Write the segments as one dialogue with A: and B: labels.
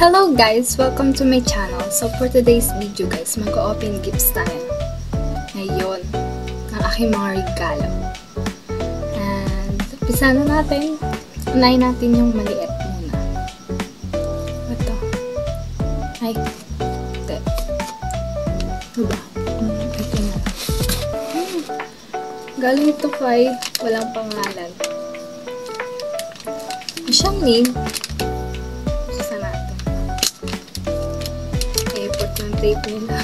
A: Hello guys! Welcome to my channel. So for today's video guys, mag-open gifts tayo. Ngayon, ang aking mga regalo. And, umpisa na natin. Unahin natin yung maliit muna. Ito. Ay, ito. Ito ba? Ito na. Galing ito kay walang pangalan. Siyang name. Tape nila.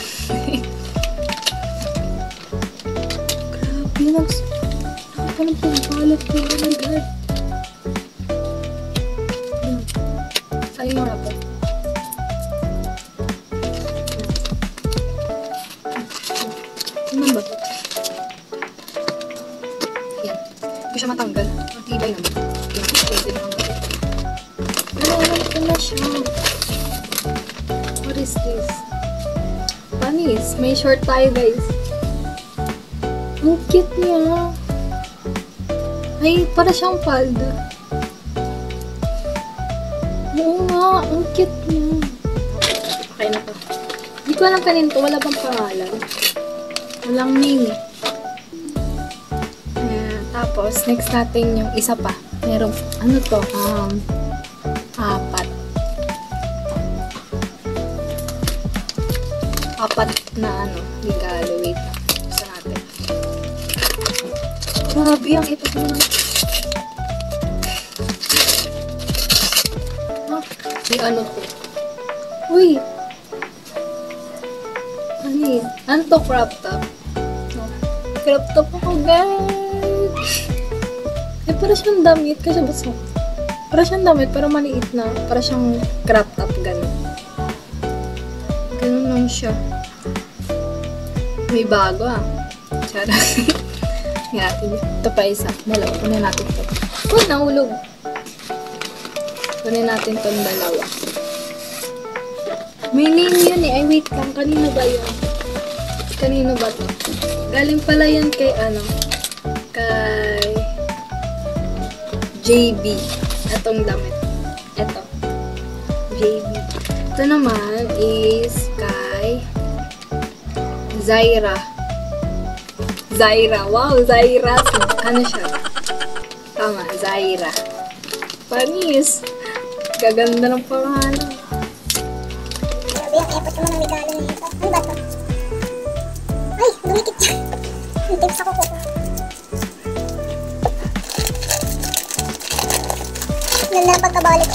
A: Grabe, nakapalang pagbalat ko. Oh my God. Sa'yo nga po. Ano ba ito? Yan. Hindi siya matanggal. Matibay naman. Yan. Pwede naman ba ito? Ito na siya. What is this? Panis, may short tayo guys. Ang cute niya. Ay, para siyang palda. Oo nga, ang cute niya. Okay na to. Hindi ko alam kanin to, wala bang pangalan. Walang name. Tapos, next natin yung isa pa. Merong, ano to? Apat na regalo. Wait lang. Gusto natin. Grabe ang ito ko na. May ano to? Uy! Ano yun? Ano to? Crop top? No. Crop top ako, guys! Para siyang damit. Kasi basta. Para siyang damit, pero maliit na. Para siyang crop top, gano'n. Ganun lang siya. May bago Charot. Ito pa isa. Dalawa. Kunin natin ito. Oh, nahulog. Kunin natin itong dalawa. May name yun eh. Ay, wait lang. Kanino ba yun? Kanino ba ito? Galing pala yan kay kay JB. Itong damit. Ito. JB. Ito naman is kay Zaira. Zaira. Wow, Zaira. Ano siya? Tama, Zaira. Panis. Gaganda ng pangalan.
B: Grabe, ang effort naman ng regalo na ito. Ano ba ito? Ay, dumikit siya. Yung tips ako po. Ganda ang pagkabalik.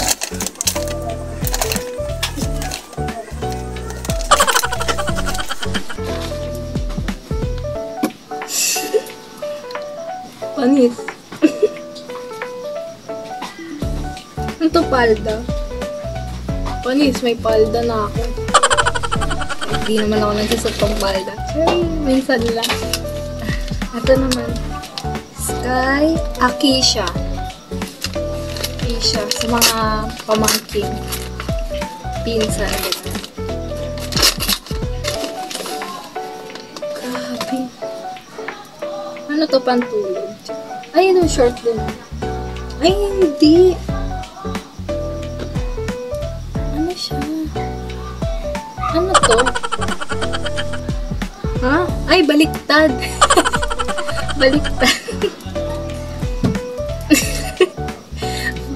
A: Panis. Ito palda. Panis, may palda na ako. Hindi naman ako nagsusot pang palda. Ay, minsan lang. Ito naman. Sky Akisha. Akisha. Sa mga pamangkin. Pinsan. Grabe. Ano to, pantulog? Ay, ano, short din. Ay, hindi. Ano siya? Ano to? Ha? Ay, baliktad. Baliktad.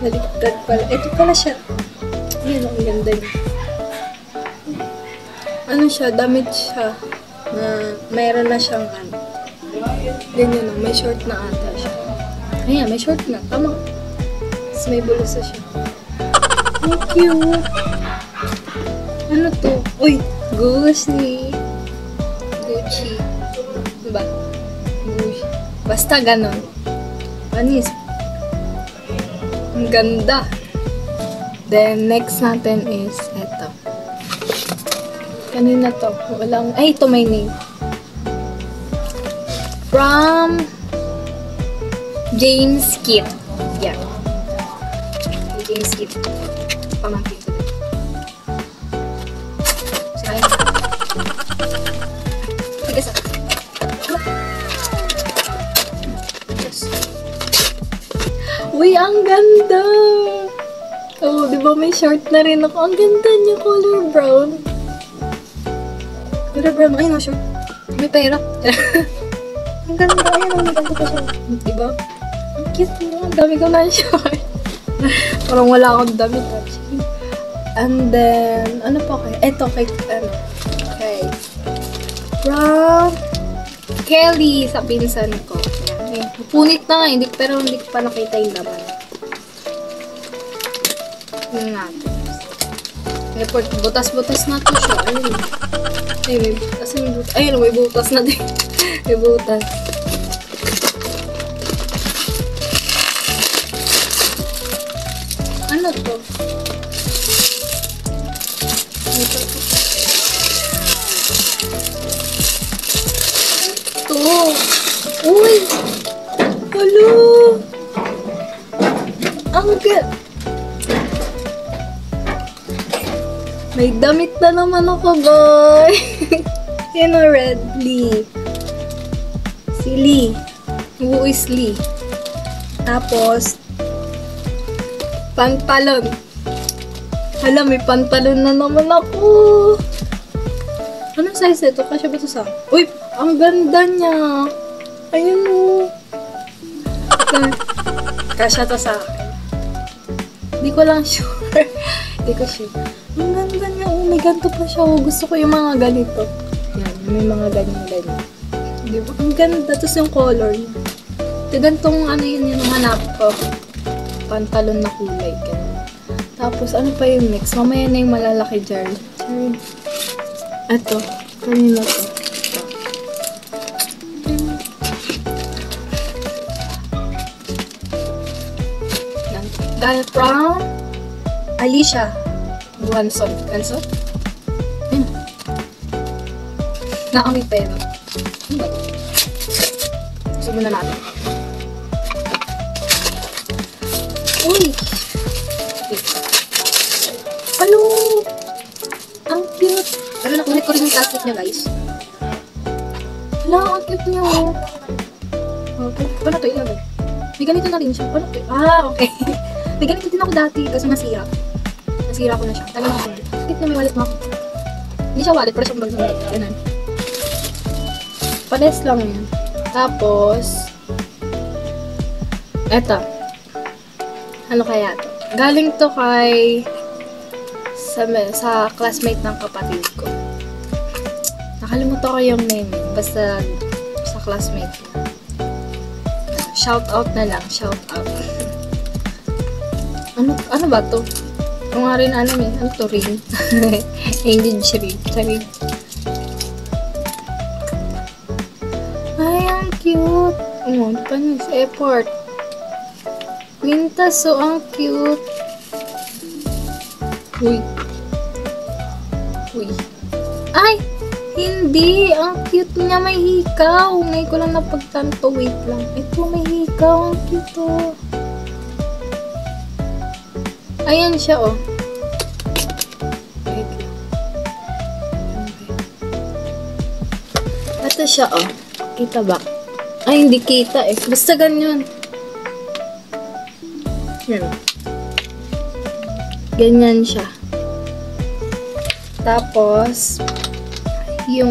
A: Baliktad pala. Ito pala siya. Ayan, ang ganda niya. Ano siya? Damit siya. Na mayroon na siyang ganyan may short na ata siya. Ayan, may short na. Tama. Tapos may bulusa siya. Ang cute. Ano to? Uy! Gucci. Gucci. Diba? Gucci. Basta ganon. Panis. Ang ganda. Then, next natin is eto. Kanina to? Walang, ay, ito may name. From James Kit. Yeah. James Kit. Pamangkin ko din. Sige. Sige sa. Uy, ang ganda! Oo, di ba may short na rin ako? Ang ganda niya, color brown. Color brown, ay no, short. May pera. Ang ganda, ayan, ang ganda pa siya. Di ba? Ang cute niya, ang dami ko na short. Parang wala akong damit actually. And then, ano pa kayo? Eto, kay, from Kelly sa pinsan ko. Ayan. Punit na nga, pero hindi ko pa nakita yung laman. Yun natin. Report, butas-butas na to siya. Ayun. Ay, may butas. Ayun, may butas na din. May butas. Ano to? Ito. Uy! Hello! Ang ganda! May damit na naman ako, guys! Yan o, red Lee. Si Lee. Who is Lee? Tapos, pantalon. Hala, may pantalon na naman ako. Anong size ito? Kasya ba ito sa... Uy! Ang ganda niya. Ayun o. Kasya to sa akin. Hindi ko lang sure. Hindi ko sure. Ang ganda niya. Oh, may ganito pa siya. Oh, gusto ko yung mga ganito. Yan. May mga ganyan-ganyan. Di ba? Ang ganda. Tapos yung color niya. Ito gantong ano yun yung hanap ko. Pantalon na kulay. Ganun. Tapos ano pa yung next? Mamaya na yung malalaki jar. Ito. Kanina to. Dahil from Alicia Wanson. Ganso? Ayun. Naamoy pera. Ano ba ito? Sumo na natin. Uy! Ano? Ang cute! Pero nakulit ko rin yung plastic niya, guys. Hala, ang cute niya. Okay. Paano ito? Ilan? May ganito na rin siya. Paano ito? Ah, okay. May ganito din ako dati, kasi nasira. Nasira ko na siya. Tagal ako. Bakit na may wallet mo ako? Hindi siya wallet, pero siyang bag na wallet. Ganun. Pares lang yan. Tapos, eto. Ano kaya to? Galing to kay sa classmate ng kapatid ko. Nakalimutan ko yung name. Basta sa classmate ko. Shout out na lang. Shout out. Ano ba to? Kung nga rin alam eh. Ano to ring? Engage ring. Sorry. Ay, ang cute. Oh, panis effort. Quintas, so ang cute. Uy. Uy. Ay! Hindi! Ang cute niya, may hikaw. Ngayon ko lang napagtanto. Wait lang. Ito, may hikaw. Ang cute, oh. Ayan siya, oh. Wait lang. Ito siya, oh. Kita ba? Ay, hindi kita, eh. Basta ganyan. Yan. Ganyan siya. Tapos, yung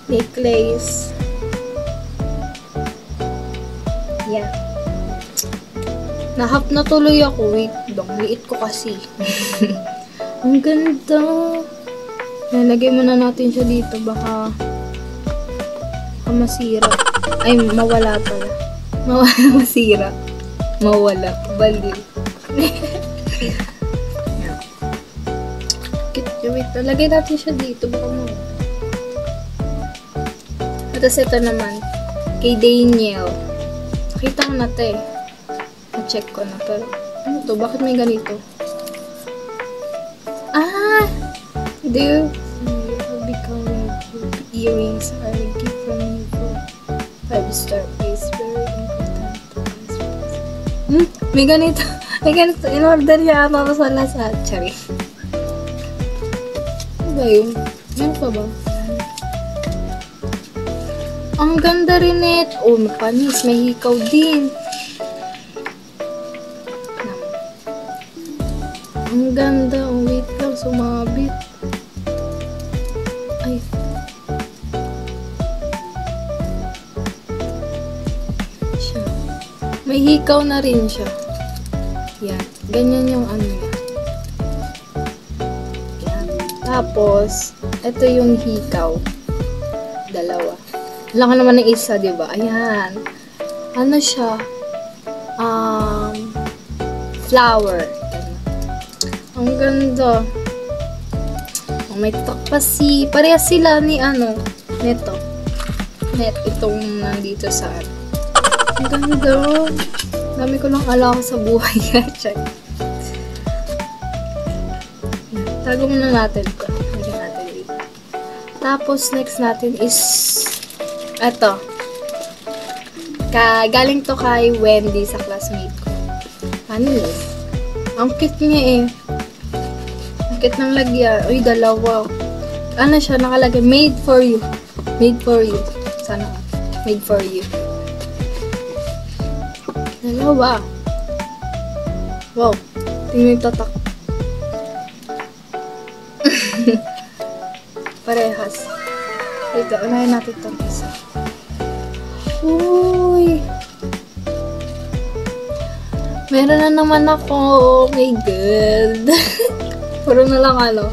A: necklace. Yan. Nahap na tuloy ako. Wait lang. Liit ko kasi. Ang ganda. Nalagay muna natin siya dito. Baka masira. Ay, mawala pala. Masira. Mawala. Baliw. Wait, lagay natin siya dito. Baka mo. At ito naman. Kay Daniel. Nakita ko na ito eh. Na-check ko na. Pero, ano to? Bakit may ganito? Ah! Dude. Earrings are a gift from you for 5-star place. Very important. May ganito. May ganito. In-order niya ako sa Lazada. Charing. Ano ba yun? Ano pa ba? Ang ganda rin ito. Oh, may panis. May hikaw din. Ang ganda. Oh, wait lang. Sumabit. Ay. Siya. May hikaw na rin siya. Yan. Ganyan yung ano niya. Yan. Tapos, ito yung hikaw. Dalawa. Wala ka naman ng isa, diba? Ayan. Ano siya? Flower. Ang ganda. Oh, may takpasi. Parehas sila ni ano. Neto. Itong nandito sa ano. Ang ganda. Dami ko lang ala ko sa buhay. Check. Tago muna natin ito. Lagyan natin dito. Tapos, next natin is eto. Galing to kay Wendy sa classmate ko. Panis. Ang cute niya eh. Ang cute ng lagyan. Uy, dalawa. Ano siya? Nakalagay. Made for you. Made for you. Sana nga. Made for you. Dalawa. Wow. Tingnan yung tatak. Parehas. Ito, unahin natin itong isa. Uy! Meron na naman ako. Oh my God. Puro na lang ano.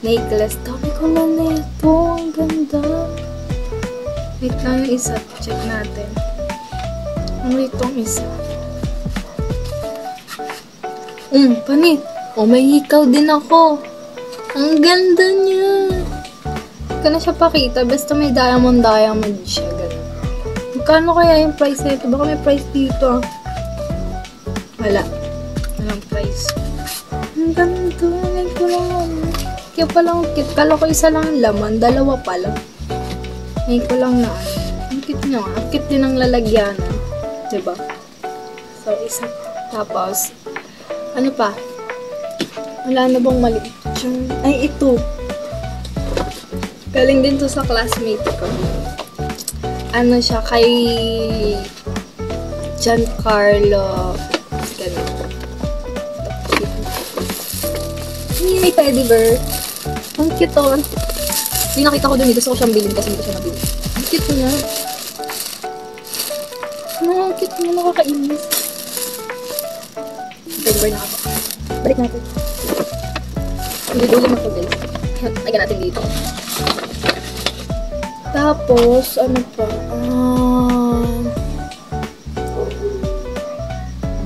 A: Necklace. Dami ko na nito. Ang ganda. Wait lang yung isa. Check natin. Ano itong isa? Panit. Oh, may hikaw din ako. Ang ganda niya. Hindi ko na siya pakita. Basta may diamond siya. Ganun. Magkano kaya yung price nito? Baka may price dito. Wala. Walang price. Ang ganda. Ngayon ko lang. Kaya palang cute. Kala ko isa lang ang laman. Dalawa pala. Ngayon ko lang na. Ang cute niya. Ang cute din ang lalagyan. Diba? So, isa. Tapos, ano pa? Wala na bang maliit? Ay, ito. Galing din to sa classmate ko. Ano siya, kay Giancarlo. Ganun. May teddy bear. Ang cute to. Hindi nakita ko dun. Gusto ko siyang bilhin kasi hindi ko siya nabili. Ang cute niya. Ang cute niya. Nakakainis. Teddy bear na ako. Balik natin. Hindi mo ito guys. Lagyan natin dito. Tapos, ano pa?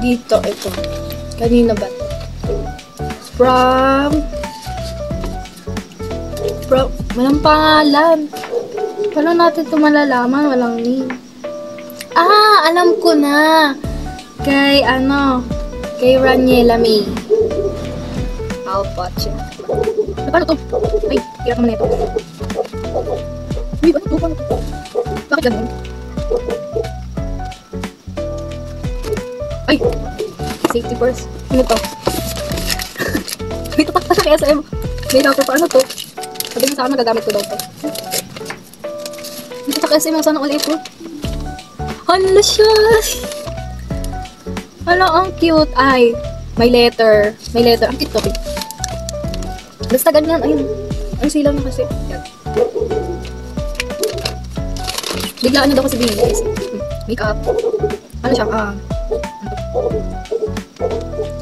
A: Dito, ito. Kanina ba ito? From, walang pangalan. Paano natin ito malalaman? Walang name. Alam ko na. Kay Raniela May. Alpacha. Paano to? Ay, hirap naman ito. Uy, ano to? Paano to? Bakit ganun? Ay! Safety first. Ano to? May tatak pa sa SM. May rapper pa. Ano to? Sabi mo sa akin, magagamit ko daw to. May tatak SM. Sana all April. Hala siya! Hala, ang cute. Ay, may letter. May letter. Ang cute to. Basta ganyan. Ayun. Ang silaw niya kasi. Yan. Bigla ano daw kasi bilis. Makeup. Ano siya?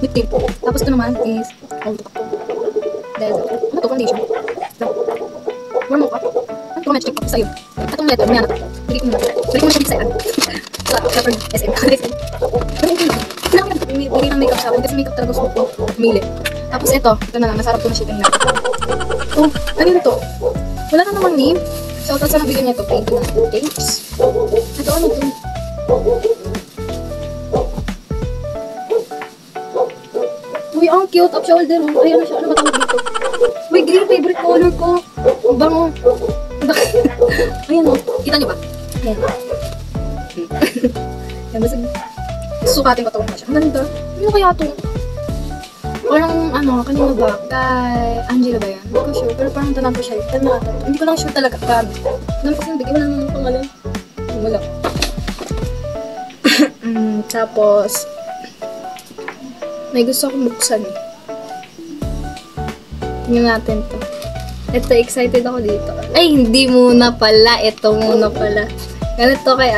A: Lip tint. Tapos ito naman is then, ano to? Foundation. Warm up. Ano to? Match check up sa'yo. Itong letter. Mamaya na to. Bigay ko muna. Bigay ko muna siya sa Leopard SM. Bigay ng makeup shop. Kasi makeup talaga gusto ko. Pumili. Tapos ito na lang. Masarap ko na shipping na. Oh, ano yun to? Wala na namang name. Shoutout sa nabigyan niya ito. Paint na. Thanks. Ito ano to? Uy, ang cute. Up shoulder. Ay, ano siya? Ano ba tawag dito? Uy, green. Favorite color ko. Ang bango. Ayan o. Kita niyo ba? Ayan. Ayan, basta susukatin ko ito kung siya. Ang ganda. Ano kaya ito? Parang kanina ba? Kay Angela ba yan? Hindi ko sure. Pero parang tanan ko siya. Hindi ko lang sure talaga. Dami kasi bigyan mo ng Walang alin. Wala. Tapos, may gusto akong buksan eh. Tingnan natin to. Ito, excited ako dito. Ay, hindi muna pala. Ito muna pala. Ganito kay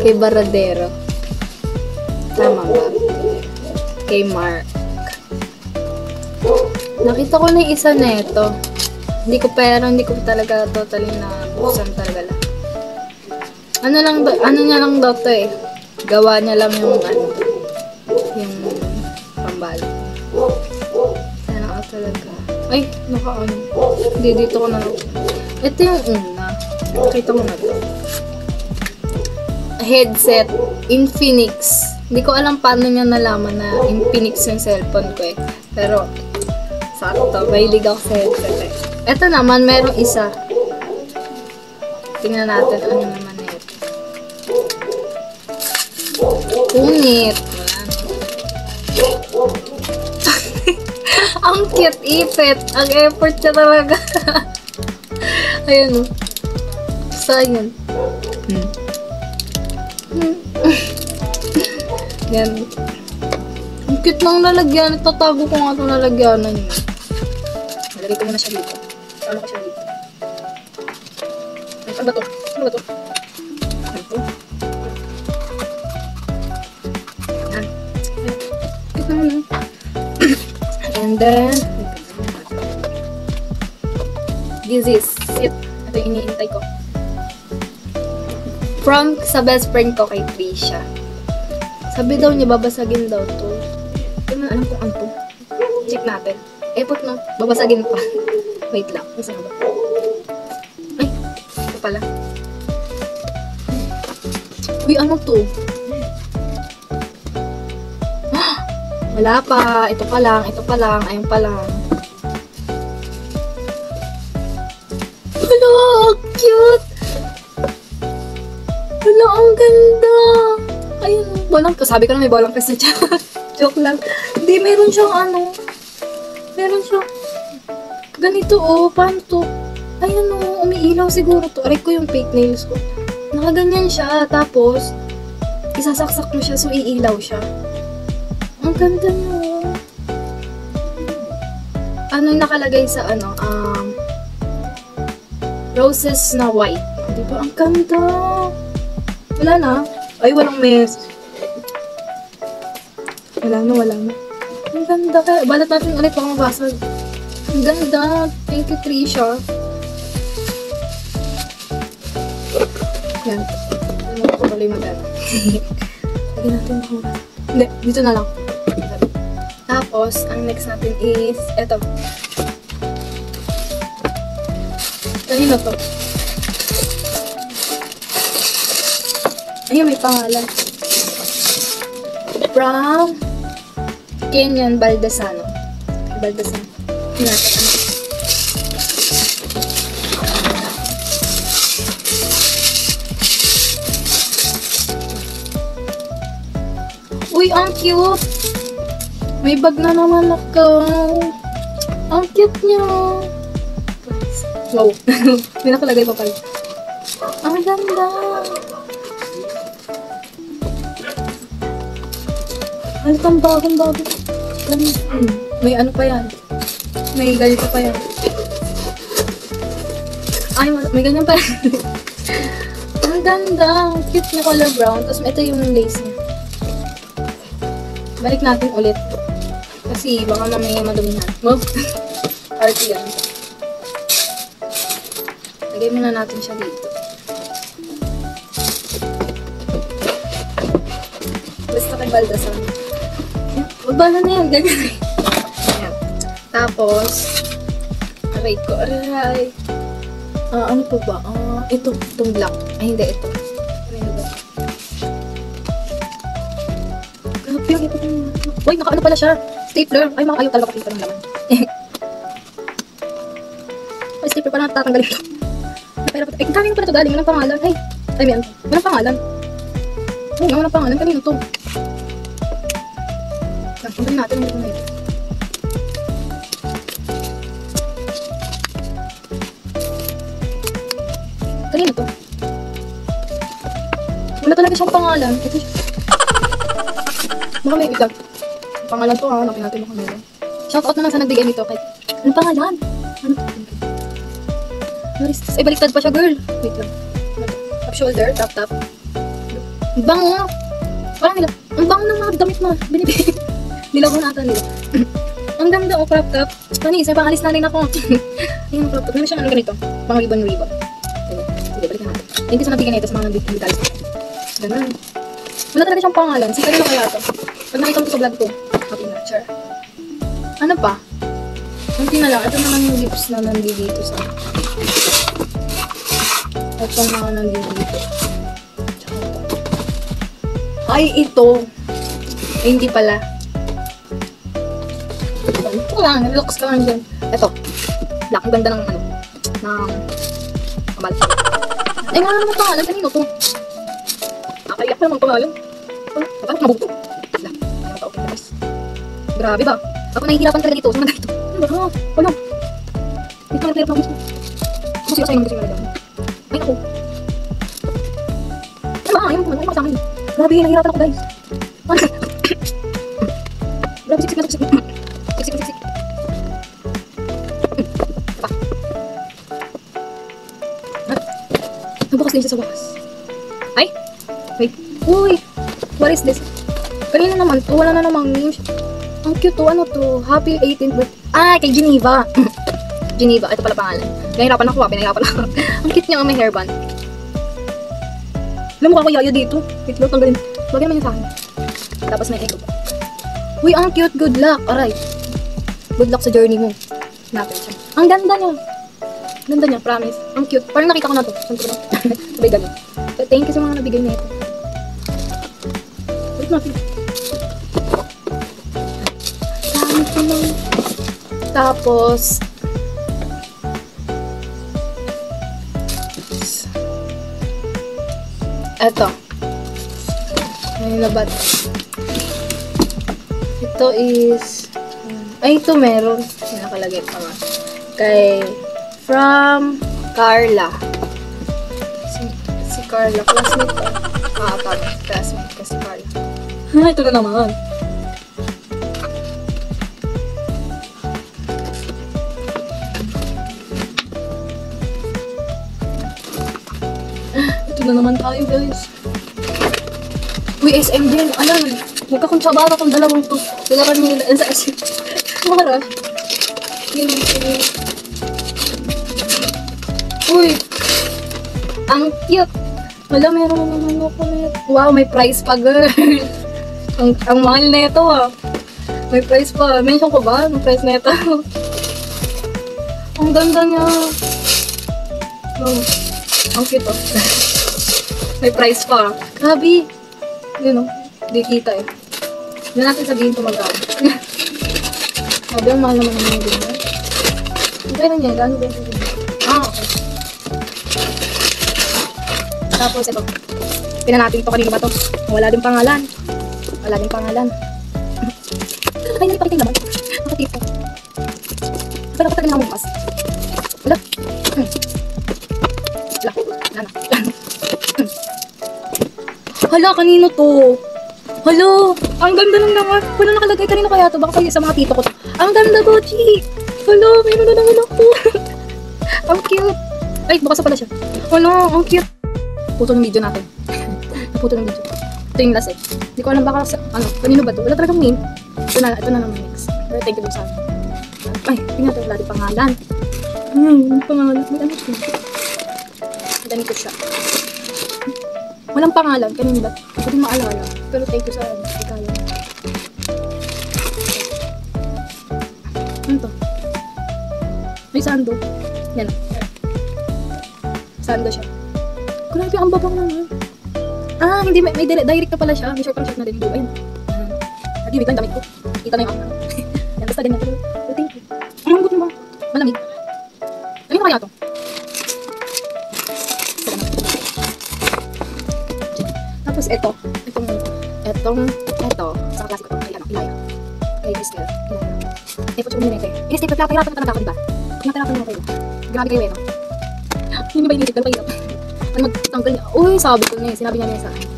A: kay Baradero. Tama ba? Kay Mark. Nakita ko na yung isa na ito. Hindi ko talaga totally na buksan talaga lang. Ano niya lang daw to eh. Gawa niya lang yung yung pambalot. Sana ako talaga. Ay, naka-ano. Hindi, dito ko na lang. Ito yung una. Nakita ko na to. Headset. Infinix. Hindi ko alam paano niya nalaman na Infinix yung cellphone ko eh. Pero, sakto. Mahilig ako sa headset eh. Ito naman, merong isa. Tingnan natin ano naman ito. Punit. Ang cute ipit. Ang effort niya talaga. Ayun o. Sayang. Yan. Ang cute ng lalagyan. Tatago ko nga itong lalagyanan niya. Nalagay ko muna siya dito. Ano ko siya dito? Ano ba to? Ano ba to? Ano to? Yan. Cute naman eh. And then, this is it. Ito yung iniintay ko. From sa best friend ko kay Trisha. Sabi daw niya, babasagin daw to. Hindi mo alam kung ano to. Check natin. Effort no, babasagin pa. Wait lang, isa ba? Ay, ito pala. Uy, ano to? Wala pa. Ito pa lang. Ayun pa lang. Hala, cute! Hala, ang ganda! Ayun, bolang ko. Sabi ko na may bolang kasi siya. Joke lang. Hindi, meron siyang meron siyang ganito oh. Paano to? Ayun oh, umiilaw siguro to. Aray ko yung fake nails ko. Nakaganyan siya. Tapos, isasaksak mo siya so iilaw siya. Ang ganda niyo. Ano yung nakalagay sa roses na white. Diba? Ang ganda. Wala na. Ay, walang mess. Wala na. Ang ganda. Kaya, balat natin ulit pang mabasag. Ang ganda. Thank you, Trisha. Yan. Ano ko pala yung mag-ano. Lagyan natin ako. Hindi, dito na lang. Tapos, ang next natin is, eto. Kanino to? Ayun, may pangalan. From Kenyan Baldasano. Baldasano. Natin ano. Uy, ang cute! May bag na naman ako. Ang cute niya. Wow. May nakalagay pa pala. Ang ganda. Ang bago. May ano pa yan. May ganito pa yan. Ay, may ganyan pa yan. Ang ganda. Ang cute niya color brown. Tapos ito yung lace niya. Balik natin ulit. Kasi baka mamaya madumihan. Wow! Party yan. Lagay muna natin siya dito. Basta kay Baldasan. Magbala na yan. Ganyan. Ayan. Tapos, aray ko. Aray. Ano pa ba? Itong black. Ay, hindi. Ito. Uy, naka-ano pala siya? Stapler. Ay, mga ayaw talaga kapita ng laman. Ay, stapler pala natatanggalin ito. Ay, kanino pala ito galing? Walang pangalan. Ay, may ano? Walang pangalan. Ay, walang pangalan. Kanino ito? Tanggalin natin ang ito na ito. Kanino ito? Wala talaga siyang pangalan. Ito siya. Baka may ilag. Pangalan to ha, hanapin natin baka meron. Shoutout naman sa nagbigay nito. Kahit, anong pangalan? Ano to? What is this? Ay, baliktad pa siya, girl. Wait lang. Top shoulder, top. Ang bango. Parang nila. Ang bango ng mga damit na binibigay. Nilago na ata nila. Ang ganda o crop top. Panis, may pangalis na rin ako. Ayun, crop top. Meron siyang ano ganito. Pang ribbon. Ayun. Sige, balikan natin. Thank you sa nabigyan nito sa mga nabigyan. Ganun. Wala talaga siyang pangalan. Sige, kanino kaya ito? Pag nakita mo ito sa vlog ko. Happy na, sure. Ano pa? Kunti na lang. Ito naman yung lips na nandito sa... Ito na nandito. Ay, ito. Ay, hindi pala. Ito lang. Looks ka lang dyan. Ito. Black. Ang ganda ng ano. Ng... kamal. Ay, nga naman pangalan. Kanino to? Nakaiyak pa naman pangalan. Parang mabuto. Black. Ayaw pa okay guys. Grabe ba? Ako nahihirapan talaga dito. Saan dito? Ano ba? Ano? Dito na nagpirap na gusto. Gusto yung sa'yo ng gusto yung nalagyan. Ay, ako. Ano ba? Ayaw mo sa akin. Grabe, nahihirapan ako guys. Grabe, siksik na siksik. Siksik. Nabukas din siya sa wakas. Ay! Wait. Uy! What is this? Kanina naman to. Wala na namang news. Ang cute to. Ano to? Happy 18th birthday. Ah! Kay Geneva. Geneva. Ito pala pangalan. Nahihirapan ako. Pinahirapan ako. Ang cute niya. May hairband. Alam mo ko yayo dito. Wait lang. Tanggalin. Lagyan naman niya sa akin. Tapos may echo. Uy! Ang cute. Good luck. Alright. Good luck sa journey mo. Natin siya. Ang ganda niya. Ganda niya. Promise. Ang cute. Parang nakita ko na to. Saan ko na? Sabay ganun. So, thank you sa mga nabigay na ito. Wait natin. Dami ko lang. Tapos, eto. May labat. Ito is, ay, ito meron. Nakalagay pa nga. Kay, from Carla. Si Carla. Classmate ko. Classmate ko si Carla. Ito na naman. Ito na naman tayo guys. Uy, SM din. Alam, magkakontsabara kung dalawang to. Sila kanila. Sa SM. Mara. Uy! Ang cute! Wala, meron na naman ako. Wow, may price pa, girl! ang mahal na ito, ah. May price pa. Mention ko ba? May price na ito. Ang ganda niya. Wow. Ang cute, oh. May price pa. Grabe! Yun, oh. Di kita, eh. Hindi natin sabihin ito magkano. Grabe, ang mahal naman naman yung ganyan. Ang kaya niya, gano'n ba yung ganyan? Ah, okay. Tapos ito. Pinan natin ito. Kanino ba ito? Wala din pangalan. Wala din pangalan. Ay, nalipakitin naman. Nakatipo. Pero kapag na bukas. Wala. Wala. Hala, kanino to? Hala, ang ganda ng naman. Wala nakalagay. Kanino kaya to? Baka kayo sa mga tito ko to. Ang ganda, Gochi. Hala, mayroon na naman ako. Ang cute. Ay, bukas na pala siya. Hala, ang cute. Puto ng video natin. Puto ng video. Ito yung last eh. Hindi ko alam baka sa, ano, kanino ba ito? Wala talagang name. Ito na naman next. Pero thank you sa ay, tingnan natin wala din pangalan. Yung pangalan. May ano ito? Ganito siya. Walang pangalan. Kanino ba? Hindi ko maalala. Pero thank you sa ikaya. Ano to? May sando. Yan. Sando siya. Grabe, ang babang naman. Ah, hindi, may direct na pala siya. May short na din. Ayun. Lagi, wait lang, damit ko. Kita na yung ako. Yan, basta ganyan. Pero thank you. Ang lambot mo ba? Malamig. Ano kaya ito? Tapos ito. Ito. Sa klase ko ito. Kay ano, Ilaya. Kay Crystal. Ilaya. Ito siya umilinete. Ini-staple ka, pahirapan ka talaga ako, diba? Pinapahirapan mo kayo. Grabe kayo eh, no? Hindi ba inisip? Dalawa hirap. Ano magtanggal niya? Uy, sabi ko niya. Sinabi niya sa akin.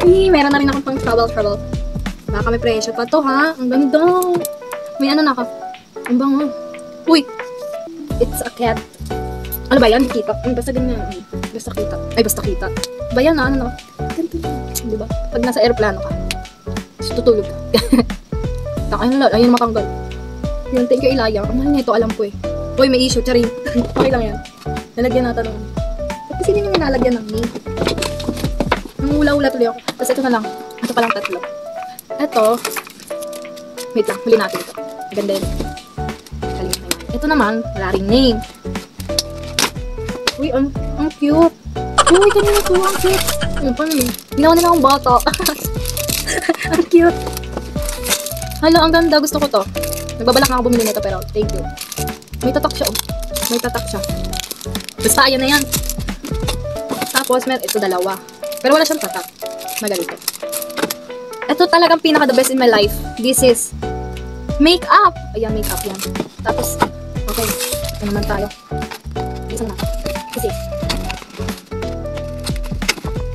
A: Uy, meron na rin akong pang travel. Baka may presyo pa to, ha? Ang ganda. May ano na ako. Ang bango. Uy, it's a cat. Ano ba yan? Kita. Basta ganyan. Basta kita. Ay, basta kita. Ba yan, ano na? Ganito. Diba? Pag nasa aeroplano ka, tutulog ka. Ayun matanggal. Yun, thank you, Ilaya. Ang mahal nito, alam ko eh. Uy, may issue, charing. Okay lang yan. Nalagyan natin ng... Kasi hindi nyo nalagyan ng knee. Nangula-ula tuloy ako. Tapos ito na lang. Ito palang 3. Ito. Wait lang, huli natin ito. Ganda yun. Ito naman, wala ring name. Uy, ang cute. Uy, kanina ito, ang cute. Ano pa naman? Ginawa nila akong bata. Ang cute. Hala, ang ganda. Gusto ko to. Nagbabalak na ako bumili nito pero thank you. May tatak siya, oh. May tatak siya. Basta, ayan na yan. Tapos, ito 2. Pero wala siyang tatak. Magalito. Ito talagang pinaka the best in my life. This is makeup. Ayan, makeup yan. Tapos, okay. Ito naman tayo. Isa na. Kasi,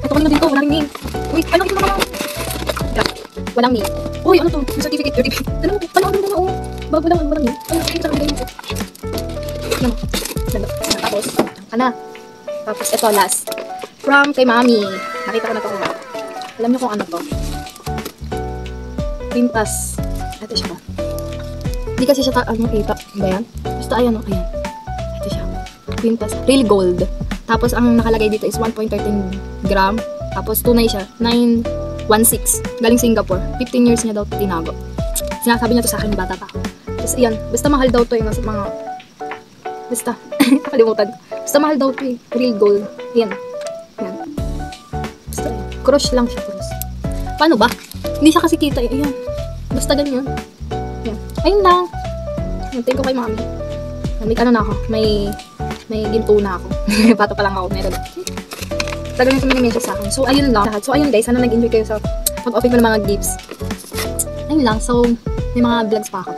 A: ito kanina din to. Walang name. Uy, ay nakita mo naman. Walang name. Uy, ano to? Yung certificate. Ano? Paano ang ganda na, oh. Bago lang, walang name. Ay, nakita lang name. Ano? Tapos, Tapos, ito last. From kay Mami. Nakita ko na to. Alam niyo kung ano to. Pintas. Ito siya. Hindi kasi siya kita. Ba yan? Basta ayan, oh. Ayan. Ito siya. Pintas. Real gold. Tapos, ang nakalagay dito is 1.13 gram. Tapos, tunay siya. 916. Galing Singapore. 15 years niya daw tinago. Sinasabi niya to sa akin, bata pa. Tapos, ayan. Basta mahal daw to yung mga... Basta. Nakalimutan. Basta mahal daw to eh. Real gold. Ayan. Ayan. Basta ayan. Crush lang siya. Crush. Paano ba? Hindi siya kasi kita eh. Ayan. Basta ganyan. Ayan. Ayun lang. Thank ko kay Mami. May ano na ako. May ginto na ako. Bata pa lang ako. Meron. Talagang ito mini-message sa akin. So, ayun lang. So, ayun guys. Sana nag-enjoy kayo sa pag-open ko ng mga gifts. Ayun lang. So, may mga vlogs pa ako.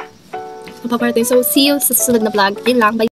A: So, see you sa susunod na vlog. Ayun lang. Bye.